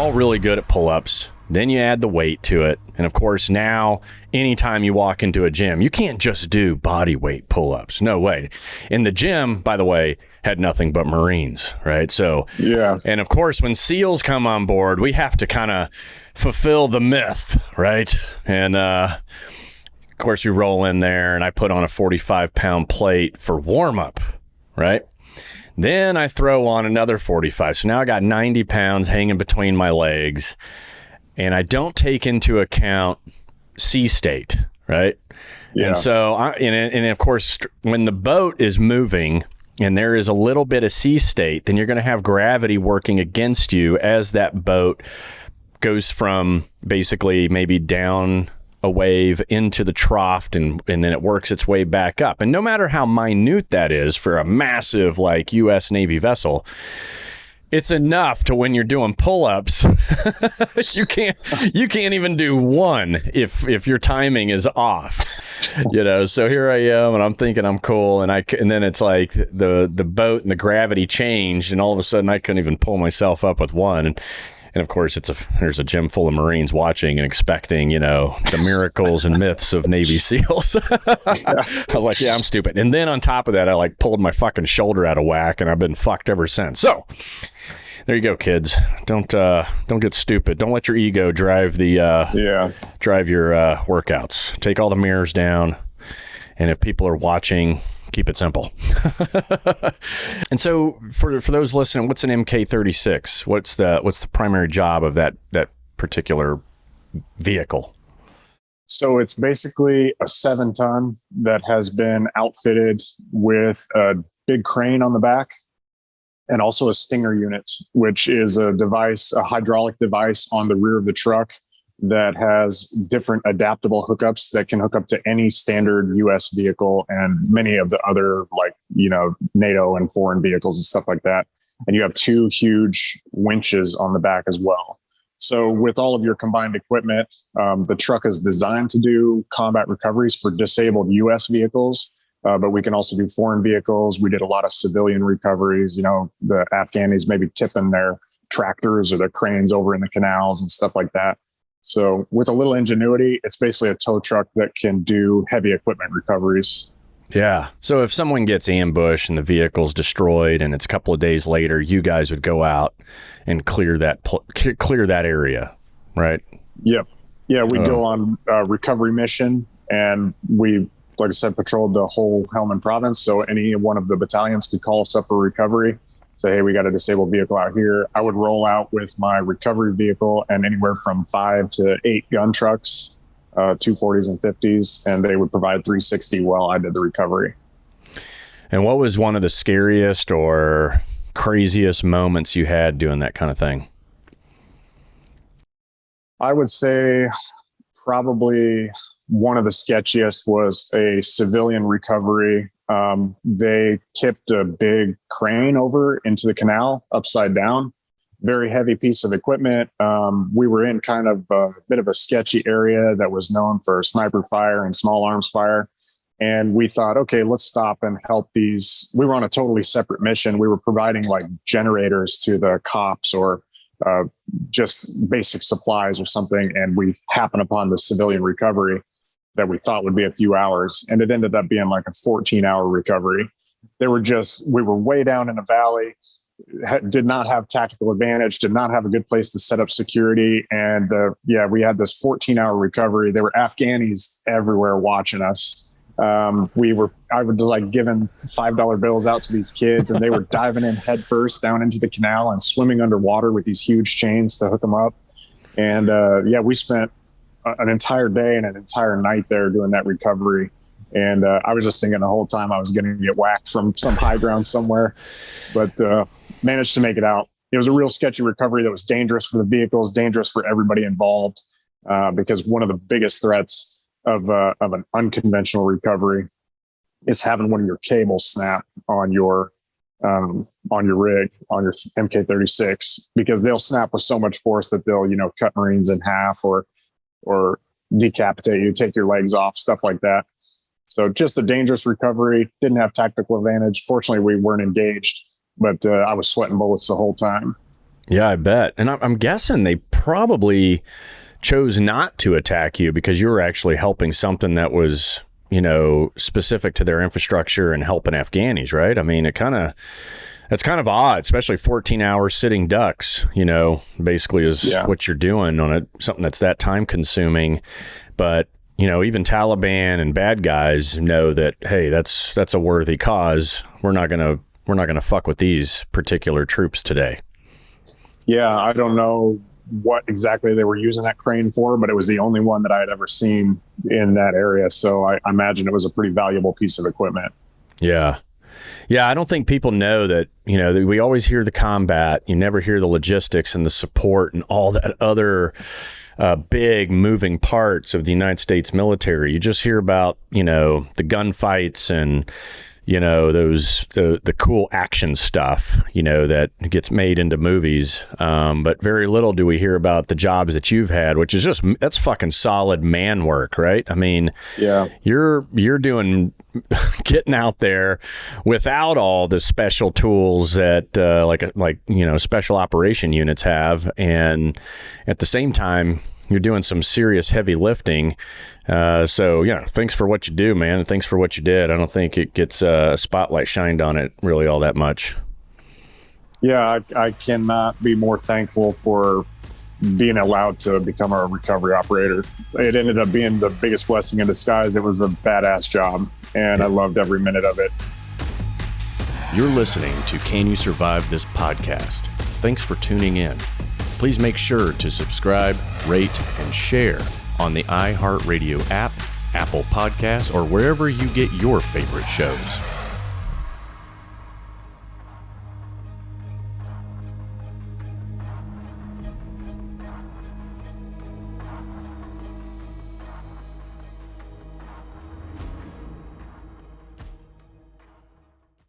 all really good at pull-ups. Then you add the weight to it. And of course, now anytime you walk into a gym, you can't just do body weight pull-ups. No way. In the gym, by the way, had nothing but Marines, right? So, yeah. And of course, when SEALs come on board, we have to kind of fulfill the myth, right? And of course, we roll in there and I put on a 45-pound plate for warm-up, right? Then I throw on another 45. So now I got 90 pounds hanging between my legs. And I don't take into account sea state, right? Yeah. And so, and of course, when the boat is moving and there is a little bit of sea state, then you're going to have gravity working against you as that boat goes from basically maybe down a wave into the trough, and then it works its way back up. And no matter how minute that is for a massive like U.S. Navy vessel, it's enough to when you're doing pull-ups, you can't even do one if your timing is off, you know. So here I am, and I'm thinking I'm cool, and then it's like the boat and the gravity changed, and all of a sudden I couldn't even pull myself up with one. And of course, there's a gym full of Marines watching and expecting, you know, the miracles and myths of Navy SEALs. I was like, yeah, I'm stupid. And then on top of that, I like pulled my fucking shoulder out of whack, and I've been fucked ever since. So there you go, kids. Don't get stupid. Don't let your ego drive drive your workouts. Take all the mirrors down, and if people are watching, keep it simple. And so for those listening, what's an MK36? What's the primary job of that particular vehicle? So it's basically a 7-ton that has been outfitted with a big crane on the back and also a stinger unit, which is a hydraulic device on the rear of the truck that has different adaptable hookups that can hook up to any standard U.S. vehicle and many of the other, like, you know, NATO and foreign vehicles and stuff like that. And you have 2 huge winches on the back as well. So with all of your combined equipment, the truck is designed to do combat recoveries for disabled U.S. vehicles, but we can also do foreign vehicles. We did a lot of civilian recoveries. You know, the Afghanis maybe tipping their tractors or their cranes over in the canals and stuff like that. So with a little ingenuity, it's basically a tow truck that can do heavy equipment recoveries. Yeah. So if someone gets ambushed and the vehicle's destroyed and it's a couple of days later, you guys would go out and clear that area, right? Yep. Yeah, we'd go on a recovery mission, and we, like I said, patrolled the whole Helmand province. So any one of the battalions could call us up for recovery. Say, hey, we got a disabled vehicle out here. I would roll out with my recovery vehicle and anywhere from 5 to 8 gun trucks, 240s and 50s, and they would provide 360 while I did the recovery. And what was one of the scariest or craziest moments you had doing that kind of thing? I would say probably one of the sketchiest was a civilian recovery. They tipped a big crane over into the canal upside down, very heavy piece of equipment. We were in kind of a bit of a sketchy area that was known for sniper fire and small arms fire. And we thought, okay, let's stop and help these. We were on a totally separate mission. We were providing like generators to the cops or just basic supplies or something. And we happened upon the civilian recovery that we thought would be a few hours. And it ended up being like a 14-hour recovery. We were way down in a valley, did not have tactical advantage, did not have a good place to set up security. And we had this 14-hour recovery. There were Afghanis everywhere watching us. I was like giving $5 bills out to these kids, and they were diving in head first down into the canal and swimming underwater with these huge chains to hook them up. And we spent an entire day and an entire night there doing that recovery. And I was just thinking the whole time I was going to get whacked from some high ground somewhere, but managed to make it out. It was a real sketchy recovery that was dangerous for the vehicles, dangerous for everybody involved, because one of the biggest threats of an unconventional recovery is having one of your cables snap on your rig, on your MK36, because they'll snap with so much force that they'll, cut Marines in half or decapitate you, take your legs off, stuff like that. So just a dangerous recovery. Didn't have tactical advantage. Fortunately, we weren't engaged, but I was sweating bullets the whole time. Yeah, I bet. And I'm guessing they probably chose not to attack you because you were actually helping something that was, specific to their infrastructure and helping Afghanis, right? I mean, that's kind of odd, especially 14 hours sitting ducks, basically is what you're doing on something that's that time consuming. But, even Taliban and bad guys know that, hey, that's a worthy cause. We're not going to fuck with these particular troops today. Yeah, I don't know what exactly they were using that crane for, but it was the only one that I had ever seen in that area. So I imagine it was a pretty valuable piece of equipment. Yeah. Yeah, I don't think people know that, that we always hear the combat. You never hear the logistics and the support and all that other big moving parts of the United States military. You just hear about, the gunfights and, the cool action stuff, that gets made into movies. But very little do we hear about the jobs that you've had, which is that's fucking solid man work, right? I mean, yeah, you're doing getting out there without all the special tools that special operation units have. And at the same time, you're doing some serious heavy lifting. So thanks for what you do, man. And thanks for what you did. I don't think it gets a spotlight shined on it really all that much. Yeah, I cannot be more thankful for being allowed to become a recovery operator. It ended up being the biggest blessing in disguise. It was a badass job, and I loved every minute of it. You're listening to Can You Survive This podcast? Thanks for tuning in. Please make sure to subscribe, rate, and share on the iHeartRadio app, Apple Podcasts, or wherever you get your favorite shows.